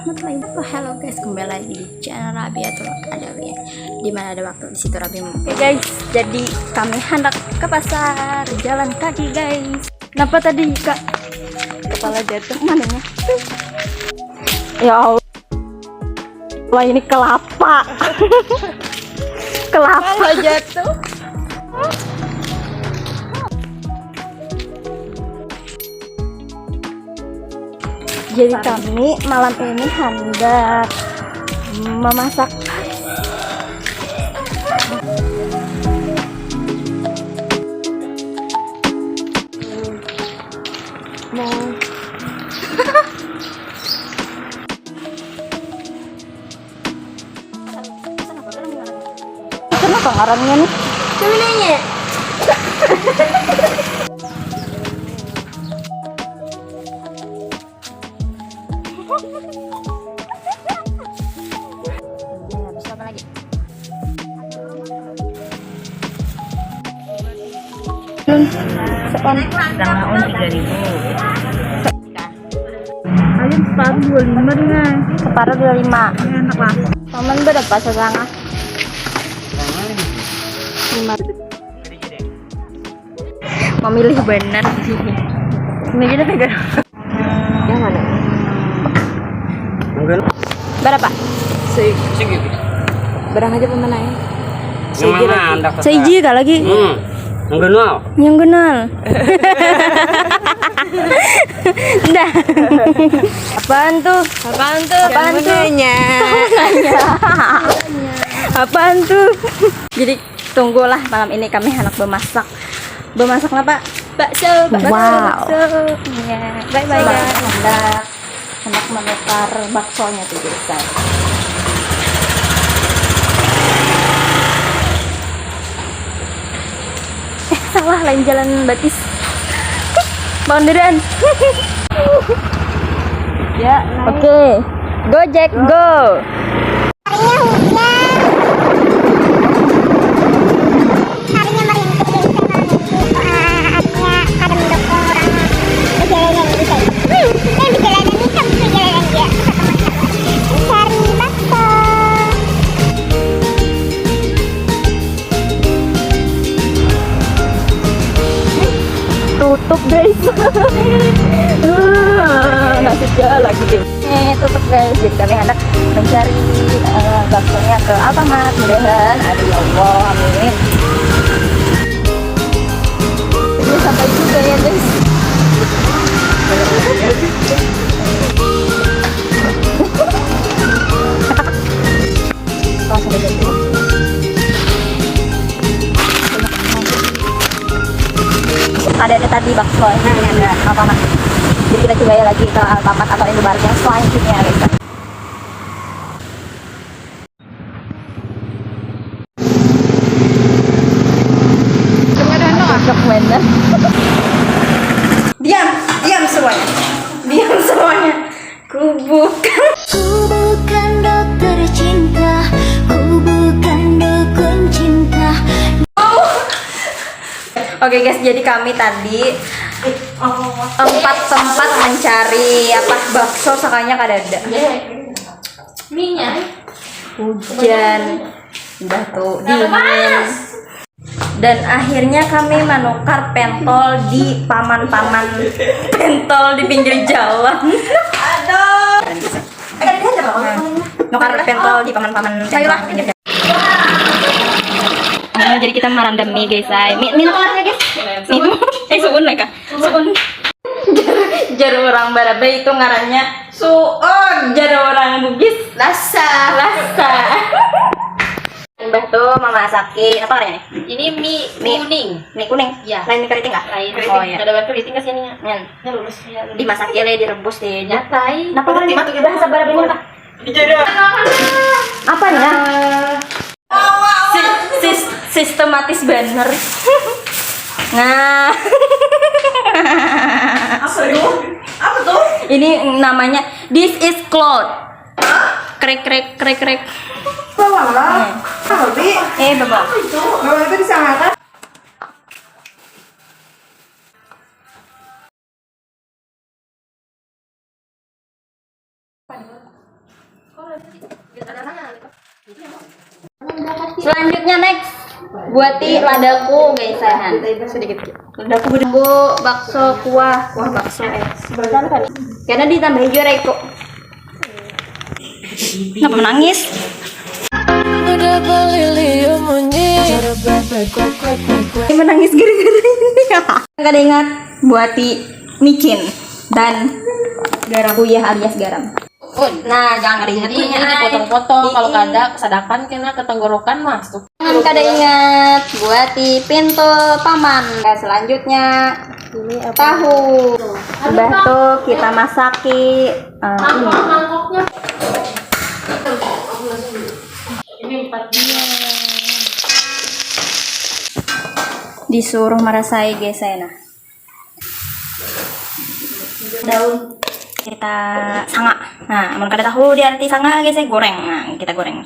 warahmatullahi wabarakatuh. Halo guys, kembali lagi di channel Rabiatul Adawi. Dimana ada waktu di situ Rabi. Oke guys, jadi kami hendak ke pasar jalan kaki guys. Kenapa tadi kak kepala jatuh mananya? Ya Allah, ini kelapa. Kelapa jatuh. Jadi kami malam ini hendak memasak kenapa ngarannya nih? Sebenarnya habis apa lagi? Sepan Daun 3.000. Ayam separuh 25 dengan separuh 25. enak lah. Paman berapa setengah? 5. Memilih benar sih. Ini kita pegang. Yang mana? Berapa? Berang aja pemenangnya. Seiji kak lagi. Yang kenal. Yang kenal. Dah. Apaan tuh? Apaan tuh? Apaan tuh? Apaan tuh? Jadi tunggulah malam ini kami hendak bermasak. Bermasak apa? Bakso. Wow. Ya. Bye bye guys. Hendak menukar baksonya tuh guys. Salah, lain jalan Batis. Boundaran. Ya, oke. Gojek go. Harinya hujan. Harinya merintih artinya ada mendukung orang perjalanan bisa. Perjalanan ini kan perjalanan dia. Cari bakso. Tutup guys. Nasib jalan lagi deh. Tutup guys. Jadi kami hendak mencari baksonya ke Alfamart. Mudah-mudahan ada, ya Allah, amin. Ini sampai juga ya guys. Langsung aja dulu. Ada tadi bakso ini ada Alfamart. Jadi kita coba ya lagi ke Alfamart atau Indomaret yang selanjutnya guys. Cocok bener. Diam semuanya. Diam semuanya. Ku bukan dokter cinta, ku bukan dukun cinta. Oke guys, jadi kami tadi 4 tempat mencari apa bakso sakanya kada ada. Minyak. Hujan. Udah tuh dingin. Dan akhirnya kami menukar pentol di paman-paman pentol di pinggir jalan. Aduh. Nukar pentol di paman-paman pentol di pinggir jalan. Jadi kita merandam mie guys. Mie nukarnya guys. Suun mereka. Suun. Jar orang Barabai itu ngarannya suun. Jar orang Bugis lasa. Mbah tuh memasakin apa namanya nih? Ini mie kuning. Mie kuning? Iya. Lain mie keriting nggak? Lain. Oh iya. Ada mie keriting kesini ya? Ya lulus. Dimasakin lah, direbus deh. Nyatai. Kenapa orang bahasa Barabai apa? Apanya? Sistematis banner. Nah. Apa tuh? Ini namanya this is cloud. Krek. Bawa lah. Babi. Bapak. Apa itu? Bawa itu disangakan. Selanjutnya next buati ladaku guys, sedikit. Ladaku bumbu bakso kuah bakso karena ditambahin jurek kok. Kenapa menangis? Menangis gara-gara ini. Kada ingat buati micin dan garam kuyah alias garam. Nah, jangan ingat Jadi ini potong-potong, kalau kada kesadakan kena ketenggorokan masuk. Jangan kada ingat buati pintu paman. Nah, selanjutnya ini tahu. Udah tuh kita masaki ini. Ini 4 dia. Disuruh merasai guys saya nah. Daun kita sanga. Nah, amun kada tahu di arti sanga guys saya goreng. Nah, kita goreng.